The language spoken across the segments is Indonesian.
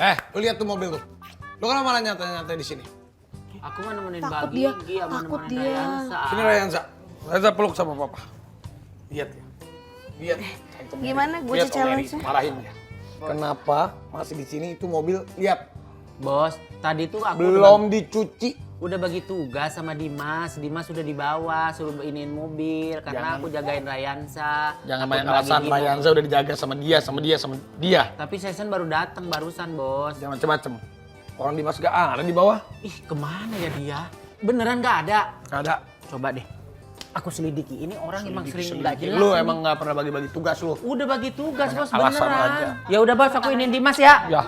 Lu lihat tuh mobil tuh. Lu kenapa malah nyantai-nyantai di sini? Aku mah nemenin Takut Bagi, dia, sama takut nemenin dia. Rayansa. Sini Rayansa. Rayansa peluk sama papa. Lihat ya. Lihat. Tante Mary. Gimana gue Lihat Om Mary, challenge-nya? marahin dia. Kenapa masih di sini itu mobil? Lihat. Bos, tadi tuh aku Belum dicuci. udah bagi tugas sama Dimas. Dimas sudah dibawa, suruh iniin mobil karena aku jagain Rayansa. Jangan Takut banyak alasan, Bagi Rayansa udah dijaga sama dia. Tapi Sesen baru datang barusan, Bos. Jangan macem-macem. Orang Dimas gak ada di bawah. Ih, kemana ya dia? Beneran gak ada? Gak ada. Coba deh. Aku selidiki. Ini orang emang sering nggak Selidiki. jelas. Lu ini. emang gak pernah bagi-bagi tugas lu. Udah bagi tugas, Bos, alasan beneran. aja. Ya udah, Bos, aku iniin Dimas ya. Ya.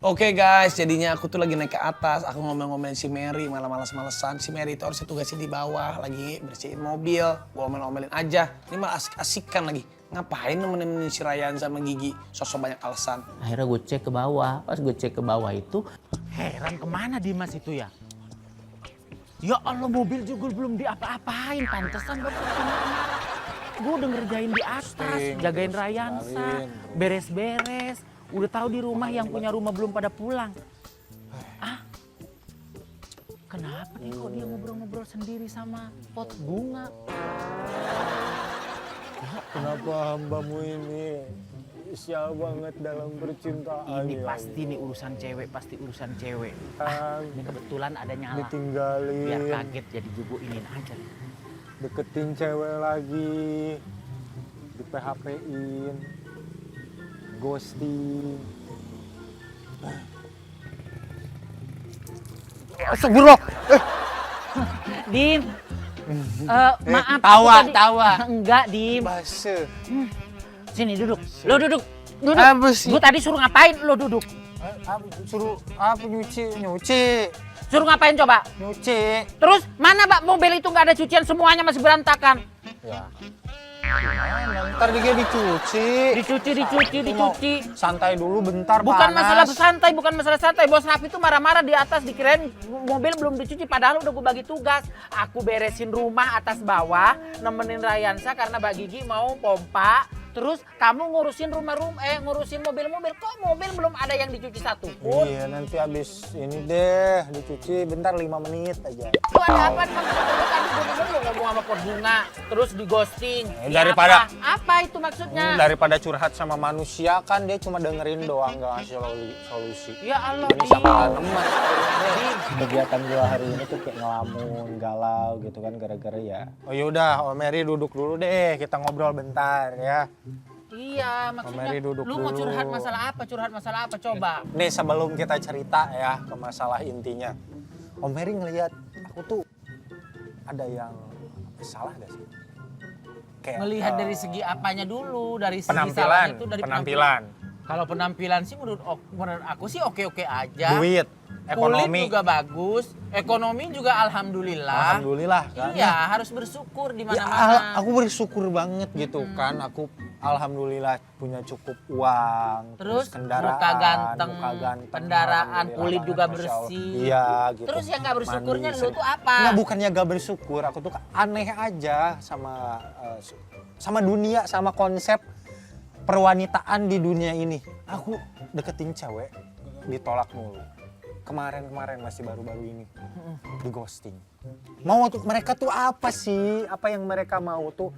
Oke guys, jadinya aku tuh lagi naik ke atas. Aku ngomel-ngomelin si Mary, malah males-malesan. Si Mary itu harusnya tugasnya di bawah, lagi bersihin mobil. Gua omel-omelin aja. Ini malah asik-asikan lagi. Ngapain nemenin si Ryan sama Gigi? Sosok banyak alasan. Akhirnya gue cek ke bawah. Pas gue cek ke bawah itu, heran kemana Dimas itu ya? Ya Allah, mobil juga belum diapa-apain. Pantesan bapak marah. Gue udah ngerjain di atas, jagain Rayansa, beres-beres. Udah tahu di rumah yang punya rumah belum pada pulang. Ah, kenapa nih kok dia ngobrol-ngobrol sendiri sama pot bunga? Kenapa hambamu ini sial banget dalam percintaan? Ini ya pasti nih urusan cewek, pasti urusan cewek. Allah? Ini kebetulan ada nyala. Ditinggalin, Biar kaget jadi juga ingin aja. deketin cewek lagi, di PHP-in, ghosting. Astagfirullah. Dim, maaf. tawa, aku tadi- tawa. Enggak, Dim. Base. Sini duduk. Lo duduk. Duduk. Apa sih? Gue tadi suruh ngapain? Lo duduk. Suruh apa nyuci? Suruh ngapain coba? Nyuci. Terus mana Mbak mobil itu nggak ada cucian, semuanya masih berantakan. Ya. Gimana? Ntar dia dicuci. Dicuci. Santai dulu bentar, Bukan panas. masalah santai. Bos Rafi itu marah-marah di atas, dikirain mobil belum dicuci. Padahal udah gue bagi tugas. Aku beresin rumah atas bawah, nemenin Rayansa karena Mbak Gigi mau pompa. Terus kamu ngurusin ngurusin mobil-mobil. Kok mobil belum ada yang dicuci satu pun? Iya, nanti habis ini deh dicuci bentar 5 menit aja. Lu ada apa? Tadi gue denger lu ngomong sama pot bunga, terus di ghosting. Daripada- apa itu maksudnya? Daripada curhat sama manusia kan dia cuma dengerin doang, nggak ngasih solusi. Ya Allah, Ini sama Dim. teman. Dim. Kegiatan gua hari ini tuh kayak ngelamun, galau gitu kan gara-gara ya. Oh yaudah, Om Mary duduk dulu deh, kita ngobrol bentar ya. Iya, maksudnya Mary duduk lu mau dulu. curhat masalah apa? Coba. Nih sebelum kita cerita ya ke masalah intinya. Om Mary ngelihat aku tuh ada yang salah gak sih? Kayak Melihat dari segi apanya dulu, dari segi penampilan, salahnya itu dari penampilan. Kalau penampilan sih menurut aku sih oke-oke aja. Duit, ekonomi. Kulit juga bagus, ekonomi juga alhamdulillah. Alhamdulillah kan. Iya, harus bersyukur di Ya, mana-mana. aku bersyukur banget gitu kan. Aku alhamdulillah punya cukup uang, Terus kendaraan, muka ganteng, kendaraan, alhamdulillah kulit banget, juga Masya Allah. bersih. Iya gitu. Terus yang gak bersyukurnya Mandi lu tuh apa? Nggak, bukannya gak bersyukur, aku tuh aneh aja sama dunia, sama konsep perwanitaan di dunia ini. Aku deketin cewek, ditolak mulu. Kemarin masih baru-baru ini di ghosting. Mau tuh mereka tuh apa sih? Apa yang mereka mau tuh?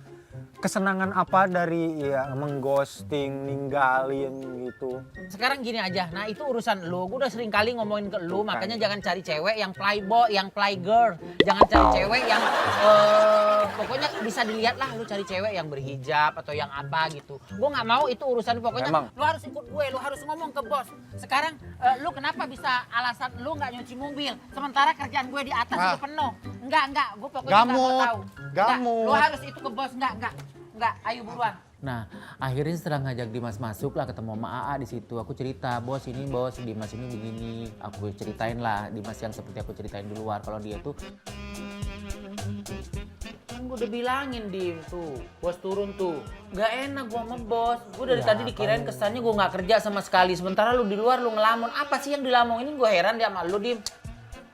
Kesenangan apa dari ya mengghosting, ninggalin gitu? Sekarang gini aja, nah itu urusan lu. Gue udah sering kali ngomongin ke lu, makanya jangan cari cewek yang playboy, yang playgirl. Jangan cari cewek yang pokoknya bisa dilihat lah, lu cari cewek yang berhijab atau yang apa gitu. Gue nggak mau itu urusan, pokoknya Emang? lu harus ikut gue, lu harus ngomong ke bos. Sekarang lu kenapa bisa alasan lu nggak nyuci mobil, sementara kerjaan gue di atas itu penuh. Enggak, gue pokoknya nggak mau Gamut, tahu. gamut. Lu harus itu ke bos, enggak, ayo buruan. Nah, akhirnya setelah ngajak Dimas masuk lah, ketemu sama AA di situ. Aku cerita, bos ini bos, Dimas ini begini. Aku ceritain lah, Dimas yang seperti aku ceritain di luar. Kalau dia tuh, kan gue udah bilangin Dim tuh, bos turun tuh. Gak enak gue sama bos. Gue dari tadi dikirain kesannya gue gak kerja sama sekali. Sementara lu di luar lu ngelamun. Apa sih yang dilamongin? Gue heran dia sama lu Dim.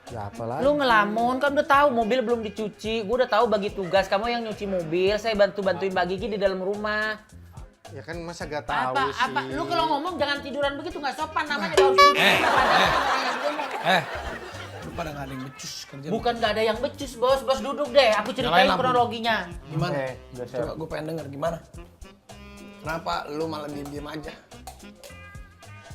Ya apalagi. Lu ngelamun kan udah tahu mobil belum dicuci, gue udah tahu bagi tugas kamu yang nyuci mobil, saya bantuin Mbak Gigi di dalam rumah. Ya kan masa gak tahu sih. Apa? Lu kalau ngomong jangan tiduran begitu, nggak sopan namanya harus duduk. Lu pada nggak ada yang becus kerja. Bukan nggak ada yang becus, bos. Bos duduk deh, aku ceritain Nyalain lampu. kronologinya. Gimana? Biasa. Coba gue pengen denger gimana? Kenapa lu malah diem-diem aja?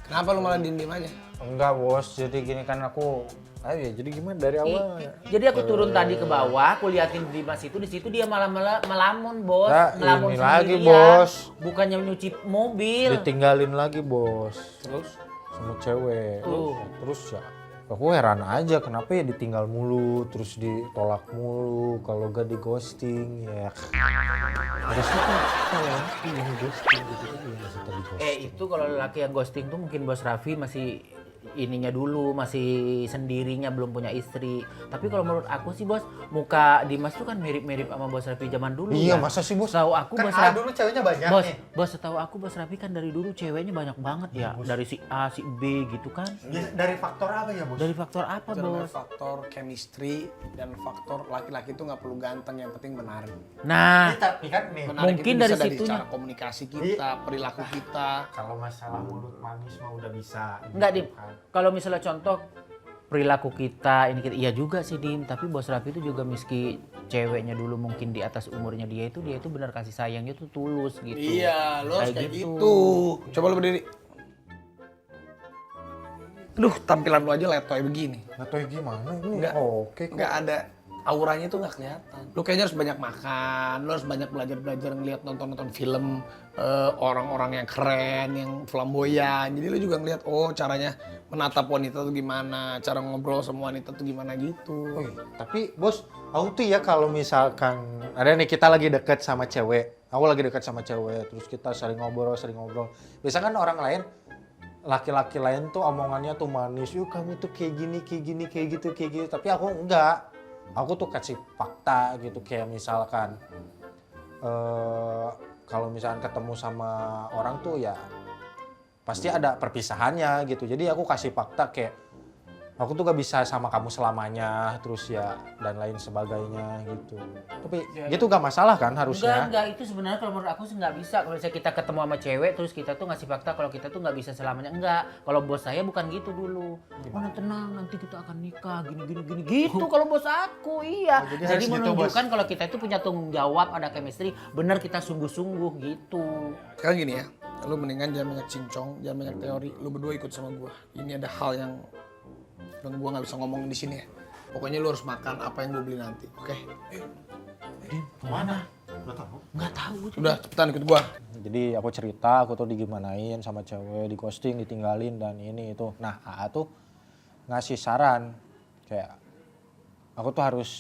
Kenapa lu malah diem-diem aja? Enggak bos, jadi gini kan aku, jadi gimana dari awal? Jadi aku turun tadi ke bawah, aku liatin Dimas itu, di situ dia malah melamun, bos. Nah, Melamun ini lagi, sendirian. bos. Bukannya nyuci mobil. Ditinggalin lagi bos, Terus? sama cewek. Tuh. Terus ya, aku heran aja kenapa ya ditinggal mulu, terus ditolak mulu, kalau gak di ghosting ya. Harusnya kan kalau yang ghosting gitu kan yang masih tadi ghosting. Itu kalau lelaki yang ghosting tuh mungkin bos Raffi masih ininya dulu, masih sendirinya, belum punya istri. Tapi kalau menurut aku sih bos, muka Dimas tuh kan mirip-mirip sama bos Raffi zaman dulu. Iya, ya. masa sih bos? Tahu aku Kan bos Raffi. dulu ceweknya banyak Bos, nih. bos setahu aku bos Raffi kan dari dulu ceweknya banyak banget ya. Dari si A, si B gitu kan. Dari faktor apa ya bos? Dari faktor apa Itu namanya bos? faktor chemistry dan faktor laki-laki itu nggak perlu ganteng, yang penting menarik. Nah, Tapi kan nih, Menarik Mungkin itu dari bisa dari situnya. cara komunikasi kita, perilaku kita. kalau masalah mulut manis mah udah bisa. enggak gitu Dim. kan. Kalau misalnya contoh perilaku kita, ini kita, iya juga sih Dim. Tapi bos Raffi itu juga meski ceweknya dulu mungkin di atas umurnya dia itu benar kasih sayangnya tuh tulus gitu. Iya, lo harus kayak gitu. Coba lo berdiri. Duh, tampilan lo aja letoy begini. Nggak tahu gimana ini. Nggak. Oke kok. Nggak ada auranya itu nggak kelihatan. Lo kayaknya harus banyak makan, lo harus banyak belajar ngeliat nonton film orang-orang yang keren, yang flamboyan. Jadi lo juga ngeliat, oh caranya menatap wanita tuh gimana, cara ngobrol sama wanita tuh gimana gitu. Wih, tapi bos, aku tuh ya kalau misalkan ada nih kita lagi deket sama cewek, aku lagi deket sama cewek, terus kita sering ngobrol. Biasanya kan orang lain, laki-laki lain tuh omongannya tuh manis, yuk kamu tuh kayak gini, kayak gitu. Tapi aku enggak. Aku tuh kasih fakta gitu, kayak misalkan kalau misalkan ketemu sama orang tuh ya pasti ada perpisahannya gitu. Jadi aku kasih fakta kayak aku tuh gak bisa sama kamu selamanya, terus ya dan lain sebagainya gitu. Tapi gitu gak masalah kan harusnya? Enggak, itu sebenarnya kalau menurut aku sih nggak bisa. Kalau misalnya kita ketemu sama cewek terus kita tuh ngasih fakta kalau kita tuh nggak bisa selamanya. Enggak, kalau bos saya bukan gitu dulu. Oh tenang, nanti kita akan nikah, gini gitu. Kalau bos aku, iya. Oh, jadi Jadi harus gitu, menunjukkan kalau kita itu punya tanggung jawab, ada chemistry, benar kita sungguh-sungguh gitu. Sekarang gini ya, lu mendingan jangan banyak cincong, jangan banyak teori. Lu berdua ikut sama gua. Ini ada hal yang gua nggak bisa ngomongin di sini ya. Pokoknya lu harus makan apa yang gua beli nanti, oke? Kemana? Nggak tahu. Udah, cepetan ikut gua. Jadi aku cerita, aku tuh digimanain sama cewek, di ghosting, ditinggalin dan ini itu. Nah, AA tuh ngasih saran kayak aku tuh harus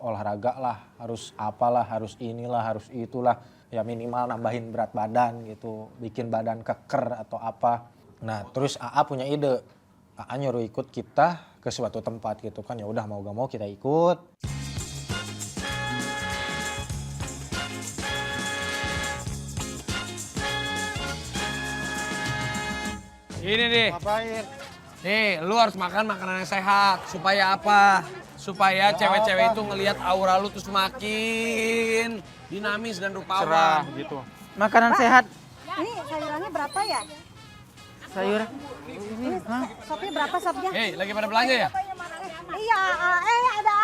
olahraga lah, harus apalah, harus inilah, harus itulah. Ya minimal nambahin berat badan gitu, bikin badan keker atau apa. Nah, terus AA punya ide. AA nyuruh ikut kita ke suatu tempat gitu kan. Ya udah mau gak mau kita ikut. Ini nih. Ngapain? Nih, lu harus makan makanan yang sehat. Supaya apa? Supaya cewek-cewek itu ngelihat aura lu tuh semakin dinamis dan rupawan. gitu. Makanan sehat, Ini sayurannya berapa ya? sayur. Ini sopnya berapa sopnya? Hei, lagi pada belanja ya? Iya, ada.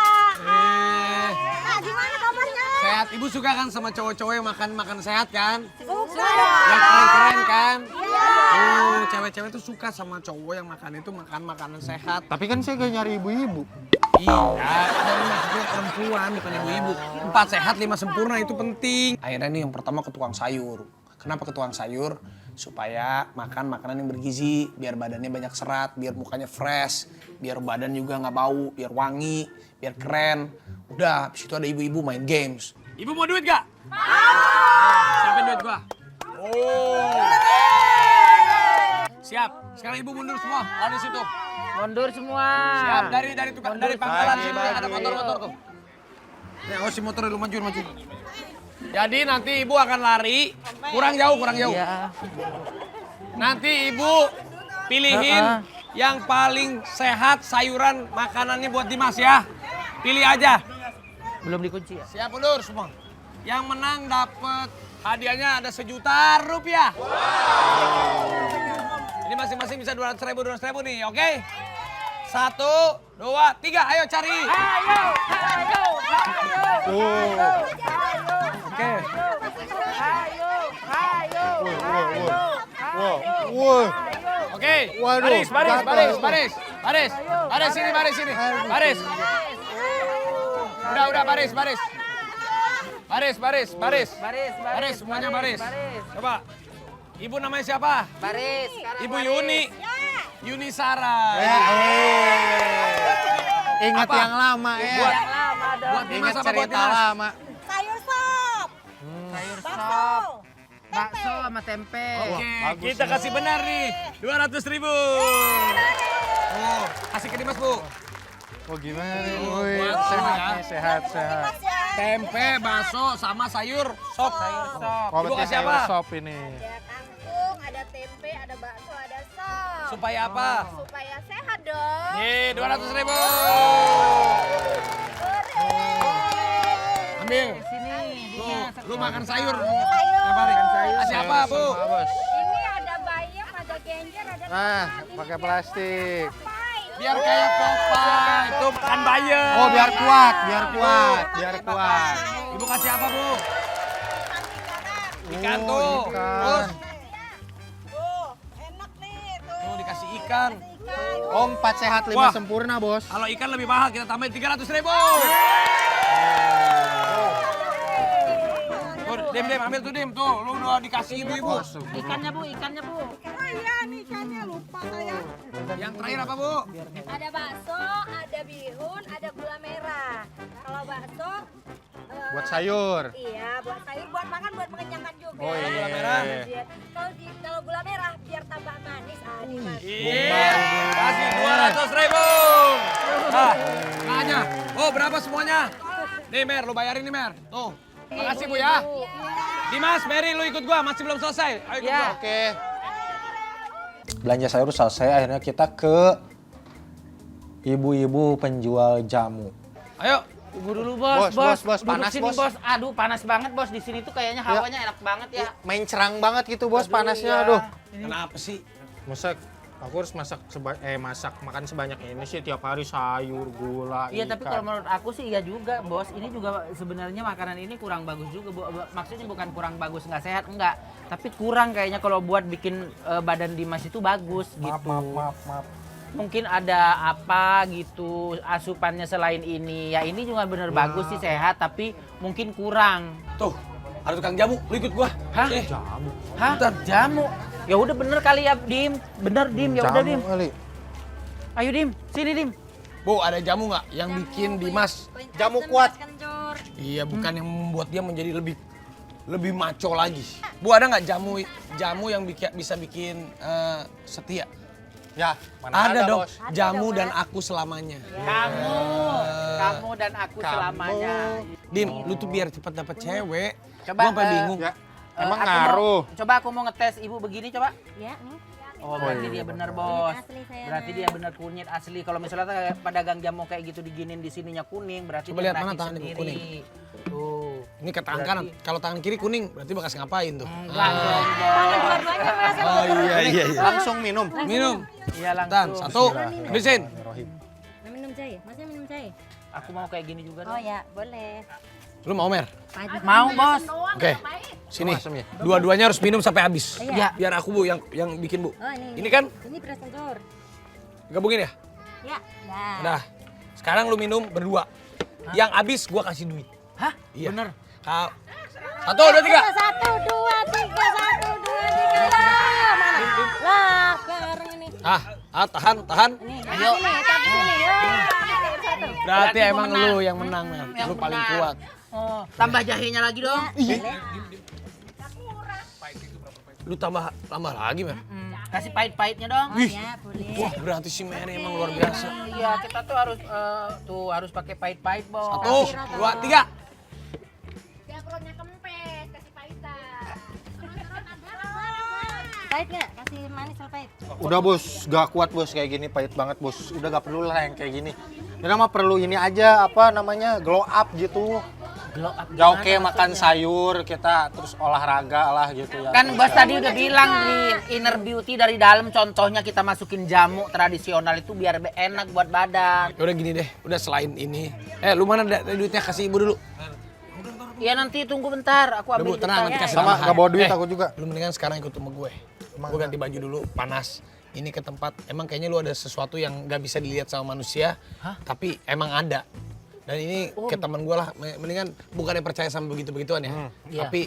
Gimana kabarnya? Sehat. Ibu suka kan sama cowok-cowok yang makan sehat kan? Suka. Yang keren-keren kan? Iya. Oh, cewek-cewek tuh suka sama cowok yang makan itu makan makanan sehat. Tapi kan saya gak nyari ibu-ibu. Iya, ada maksudnya perempuan bukan ibu-ibu. 4 sehat 5 sempurna itu penting. Akhirnya nih yang pertama ke tukang sayur. Kenapa ke tukang sayur? Supaya makan makanan yang bergizi, biar badannya banyak serat, biar mukanya fresh, biar badan juga nggak bau, biar wangi, biar keren. Udah, habis itu ada ibu-ibu main games. Ibu mau duit gak? Siapin duit gua. Oh. Siap. Sekarang ibu mundur semua. Lalu di situ. Mundur semua. Siap, dari pangkalan sini ada motor-motor tuh. Ya, oh si motor lu maju. Jadi nanti ibu akan lari, kurang jauh. Iya. Nanti ibu pilihin yang paling sehat sayuran makanannya buat Dimas ya. Pilih aja. Belum dikunci ya? Siap mundur semua. Yang menang dapat Hadiahnya ada Rp1.000.000. Ini masing-masing bisa 200.000 nih, oke? 1, 2, 3, ayo cari. Oke. Wah. Oke. Waduh, Baris jatuh. sini. Baris. Udah, baris. Baris, semuanya baris. Coba. Ibu namanya siapa? Baris. Ibu Yuni. Yuni Sarah. Ingat Apa? yang lama ya. Buat Ingat Dimas apa buat cerita Dimas? lama. Sayur sop. Sayur Bakso. sop. Bakso sama tempe. Oke, bagus kita nih. kasih benar nih. 200.000. Oh, kasih ke Dimas, Bu. Oh gimana nih? Oh, Wih, buat sehat ya. nih, sehat. Tempe, bakso, sama sayur sop. Oh, Ibu berarti kasih sayur apa? sop ini. Ada kangkung, ada tempe, ada bakso, ada sop. Supaya apa? Supaya sehat dong. Nih, 200.000. Ambil. Sini. Tuh, lu makan sayur. Sayur. Makan sayur. Kasih apa, Bu? Semua, Bos. Ini ada bayam, ada genjer, ada Nah, tomat, pakai ini plastik. papai. Biar kayak Popeye. Itu makan bayam. Oh, biar kuat. Ibu kasih apa, Bu? Ikan Oh, tuh. ikan. Terus, Tuh, enak nih tuh. tuh dikasih ikan. Oh, 4 sehat 5 Wah. sempurna, Bos. Kalau ikan lebih mahal, kita tambahin 300.000. Tuh, Dim, ambil tuh, Dim. Tuh, lu udah dikasih ibu-ibu. Ikannya bu. Oh iya nih ikannya lupa saya. Yang terakhir apa, Bu? Ada bakso, ada bihun, ada gula merah. Kalau bakso, Buat sayur. iya buat sayur, buat makan, buat mengenyangkan juga. Oh, iya. Gula merah. Iya. Kalau gula merah biar tambah manis. Dimas. Iya, kasih 200.000. Nah, aja. Oh, berapa semuanya? Nih, Mer, lu bayarin nih, Mer. Tuh. Makasih, Bu ya. Dimas, Mary, lu ikut gua, masih belum selesai. Ayo ikut gua. Oke. Belanja sayur selesai, akhirnya kita ke ibu-ibu penjual jamu. Ayo. Tunggu dulu bos. Bos, Duduk panas, sini, bos. Aduh panas banget bos. Di sini tuh kayaknya hawanya enak banget ya. Main cerang banget gitu, Bos, Aduh, panasnya. iya. Aduh. Kenapa sih? Masak, aku harus masak makan sebanyak ini sih tiap hari sayur, gula, Iya tapi ikan. kalau menurut aku sih iya juga bos. Ini juga sebenarnya makanan ini kurang bagus juga. Maksudnya bukan kurang bagus nggak sehat enggak. Tapi kurang kayaknya kalau buat bikin badan Dimas itu bagus gitu. Maaf. Mungkin ada apa gitu asupannya selain ini. Ya ini juga bener bagus sih sehat tapi mungkin kurang. Tuh, ada tukang jamu, lu ikut gua. Hah? Jamu. Hah? Jamu. Ya udah bener kali ya Dim. Bener Dim, ya udah Dim. kali. Ayo Dim, sini Dim. Bu, ada jamu nggak yang bikin Dimas? Jamu kuat. Iya, bukan yang membuat dia menjadi lebih maco lagi. Bu, ada nggak jamu yang bisa bikin setia? Ya, mana Ada dong, Bos. jamu dan aku selamanya. Kamu dan aku selamanya. Dim, lu tuh biar cepat dapat cewek. Coba, Gua sampai bingung. Ya. Emang Aku ngaruh. coba aku mau ngetes ibu begini coba. Ya nih. Oh, berarti dia bener bos. asli saya. Berarti dia bener kunyit asli. Kalau misalnya kayak pedagang jamu kayak gitu diginin di sininya kuning, berarti Coba dia lihat mana rakit tangan ibu sendiri. kuning. Tuh. Ini ke tangan kanan. Kalau tangan kiri kuning, berarti bekas ngapain tuh? Enggak dong, bos. Dua-duanya merasa Oh iya. Langsung minum. Minum. Iya Dan langsung. satu, habisin. minum jahe. Masnya minum jahe? Aku mau kayak gini juga Oh dong. ya, boleh. Lu mau Mer? Mau bos. Oke. Sini. Asam ya? Dua-duanya harus minum sampai habis. Iya. Biar aku Bu yang bikin Bu. Oh ini. Ini kan Ini beras telur. gabungin ya? Ya. Nah. Udah. Sekarang lu minum berdua. Yang habis gua kasih duit. Hah? Iya. Bener. Satu, dua, tiga. 1, 2, 3, 1, 2, 3. Lah, mana? Lah, bareng ini. Tahan. Nih, ayo. Tapi sini. Ya. Satu. Berarti gua emang menang. lu yang menang, Mer. Yang Lu paling menang. kuat. Oh, tambah jahenya lagi dong. Lu tambah lagi, Mer. Kasih pahit-pahitnya dong. Ya, boleh. Wah, berarti si Mary emang luar biasa. Iya, kita tuh harus pakai pahit-pahit, bos. Satu, dua, tiga. Biar perutnya kempes, kasih pahitan. Pahit nggak? Kasih manis atau pahit? Udah Bos, gak kuat Bos kayak gini, pahit banget Bos. Udah gak perlu lah yang kayak gini. Ini mah perlu ini aja, apa namanya, glow up gitu. Glow up Ya oke, gimana makan maksudnya? sayur, kita terus olahraga lah gitu ya. Kan bos tadi udah bilang di inner beauty dari dalam, contohnya kita masukin jamu tradisional itu biar enak buat badan. Ya udah gini deh, udah selain ini. Lu mana ada duitnya, kasih ibu dulu. Ya nanti tunggu bentar, aku Udah bu, ambil tenang, nanti bentar. kasih Sama, tambahan. nggak bawa duit aku juga. Lu mendingan sekarang ikut sama gue. Gue ganti baju dulu, panas. Ini ke tempat, emang kayaknya lu ada sesuatu yang gak bisa dilihat sama manusia. Tapi emang ada. Dan ini ke teman gue lah, mendingan bukannya percaya sama begitu-begituan ya. Iya. Tapi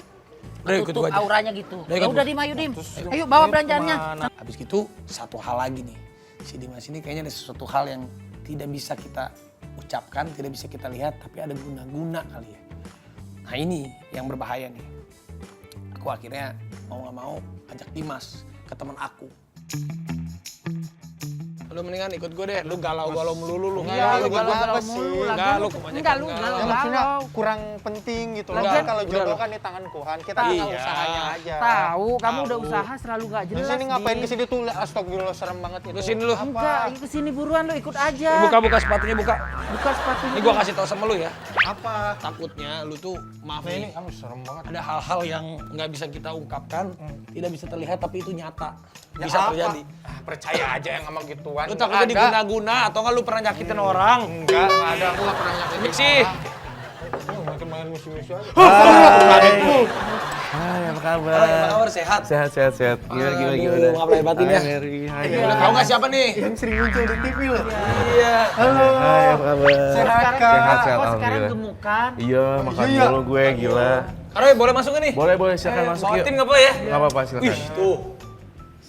udah ikut Tutup gue aja. auranya gitu. Udah Ya ikut, udah Bu. Dim, ayo Dim. Ayo bawa belanjaannya. Habis gitu, satu hal lagi nih. Si Dimas ini kayaknya ada sesuatu hal yang tidak bisa kita ucapkan, tidak bisa kita lihat, tapi ada guna-guna kali ya. Nah ini yang berbahaya nih. Aku akhirnya mau gak mau ajak Dimas ke teman aku. Lu mendingan ikut gue deh, lu galau-galau melulu lu. Iya, lu galau-galau apa mulu. sih? Enggak, lu kebanyakan Enggak, lu galau. Ya, maksudnya galau. kurang penting gitu loh. Enggak, Kan kalau udah jodoh loh. kan di tangan Tuhan, kita tinggal Iya. usahanya aja. Tahu, kamu udah Tahu. usaha selalu gak jelas. Terus ini ngapain Dim. kesini tuh? Astagfirullah, serem banget itu. Lu sini dulu. Enggak, ini kesini buruan lu ikut aja. Buka sepatunya, buka. Buka sepatunya. Ini gua kasih tau sama lu ya. Apa? Takutnya lu tuh, maaf Nah ini, nih, serem banget. ada hal-hal yang nggak bisa kita ungkapkan, tidak bisa terlihat tapi itu nyata. Ya Bisa apa? terjadi. Ah, percaya aja yang sama gituan. Lu takutnya diguna-guna atau nggak lu pernah nyakitin orang? Enggak ada. Aku nggak pernah nyakitin. Mik sih. Makin main musuh-musuh aja. Hai, apa Apa kabar? kabar, sehat? Sehat. Gimana? Aduh, maaf lahir batin ya. Hai, Mary. Hai. Udah tahu nggak siapa nih? Yang sering muncul di TV loh. Iya. Hai, apa kabar? Sehat, Kak. Sehat, Kok sekarang alhamdulillah. gemukan? Iya, makan Iya. mulu gue, gila. Aroy, boleh masuk nggak nih? Boleh, silakan masuk yuk. Bawatin nggak apa ya? Nggak apa-apa, silakan. Wih, tuh.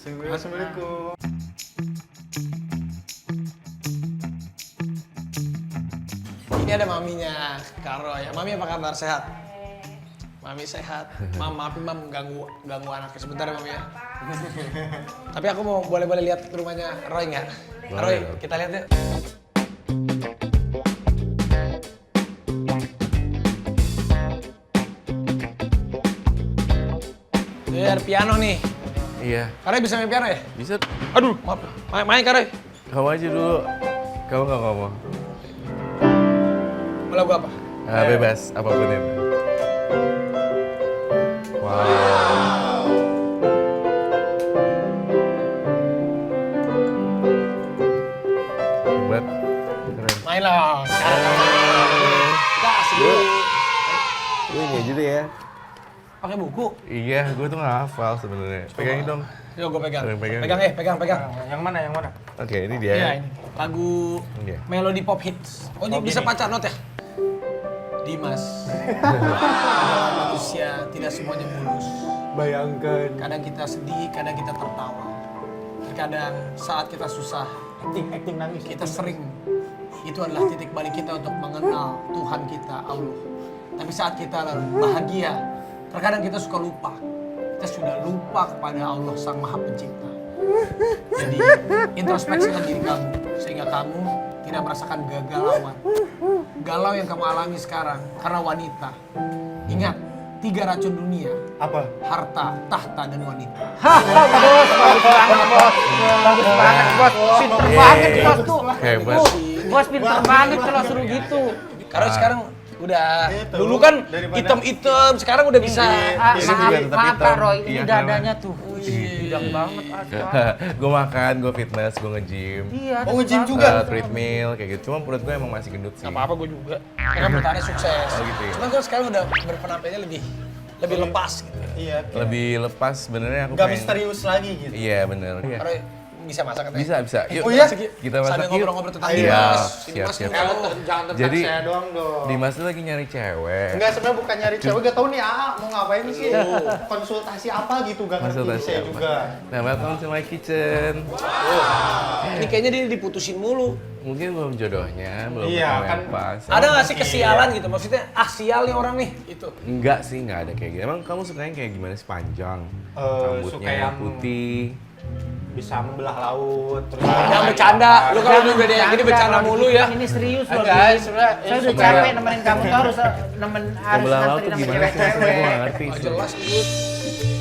Assalamualaikum. Ini ada maminya, Karo ya. Mami apa kabar? Sehat? Mami sehat. Maafin mam ganggu anaknya sebentar ya Mami ya. Tapi aku mau boleh lihat rumahnya Roy nggak? Boleh Roy, dong. kita lihat yuk. Ini ada piano nih. Iya, Karo bisa main piano ya? bisa. Aduh, maaf. Main Karo. Kamu aja dulu. Kamu nggak ngomong. Mau lagu apa? Bebas, apapun itu. Wow. Hebat. Keren. Main lah. Kita asik dulu. Gue ini aja deh ya. Pakai buku. Iya, gue tuh nggak hafal sebenarnya. Pegangin dong. Yuk gue pegang. Pegang. Pegang. Yang mana? Yang mana? Oke, ini dia. Iya ini. Lagu Iya. Melody Pop Hits. Oh ini bisa pacar not ya? Dimas. Adalah manusia, tidak semuanya mulus. Bayangkan. Kadang kita sedih, kadang kita tertawa. Terkadang saat kita susah, Acting nangis. kita sering. Itu adalah titik balik kita untuk mengenal Tuhan kita, Allah. Tapi saat kita bahagia, terkadang kita suka lupa. Kita sudah lupa kepada Allah Sang Maha Pencipta. Jadi introspeksikan diri kamu sehingga kamu tidak merasakan kegalauan. Galau yang kamu alami sekarang karena wanita. Ingat, 3 racun dunia. Apa? Harta, tahta, dan wanita. Bagus banget bos. Pinter banget bos tuh. Hebat. Bos pinter banget kalau suruh gitu. Karena sekarang udah, dulu kan hitam-hitam, sekarang udah bisa. Ah, Ini juga tetap maaf hitam. Pak Roy, ini Iya, dadanya tuh. Bidang banget Gue makan, gue fitness, gue nge-gym. Iya, Oh, nge-gym juga? Treadmill, kayak gitu. Cuma perut gue emang masih gendut sih. Gak apa-apa gue juga. Karena bertahannya sukses. Oh, gitu ya? Cuman gue sekarang udah berpenampilannya lebih lepas gitu. Iya. Lebih lepas sebenarnya aku Gak pengen- misterius lagi gitu. Iya bener. Iya. Karena bisa masak katanya. Bisa. Yuk, Oh iya? kita masak Sambil yuk. ngobrol-ngobrol tentang Iya, Dimas. siap, Dimas siap. nih kalau Jangan tentang Jadi, saya doang dong. Dimas tuh lagi nyari cewek. Enggak, sebenarnya bukan nyari cewek, gak tau nih AA mau ngapain sih. Konsultasi apa gitu, gak ngerti Konsultasi saya apa? juga. Nah, welcome to my kitchen. ini kayaknya dia diputusin mulu. Mungkin belum jodohnya, belum Iya, ketemu yang kan. pas. Ada gak sih kesialan gitu? Maksudnya, sial nih orang nih. Itu. Enggak sih, enggak ada kayak gitu. Emang kamu sukanya kayak gimana sih? Panjang? Suka Rambutnya yang- putih. Bisa membelah laut, terus Jangan bercanda. Lu kalau udah dia gini bercanda mulu ya. Ini serius loh. Enggak, Dim. sebenarnya Saya udah suka- capek nemenin kamu tuh harus harus Membelah laut nganterin tuh sama gimana sih? Saya cewek-cewek. nggak ngerti Gak sih. jelas gitu.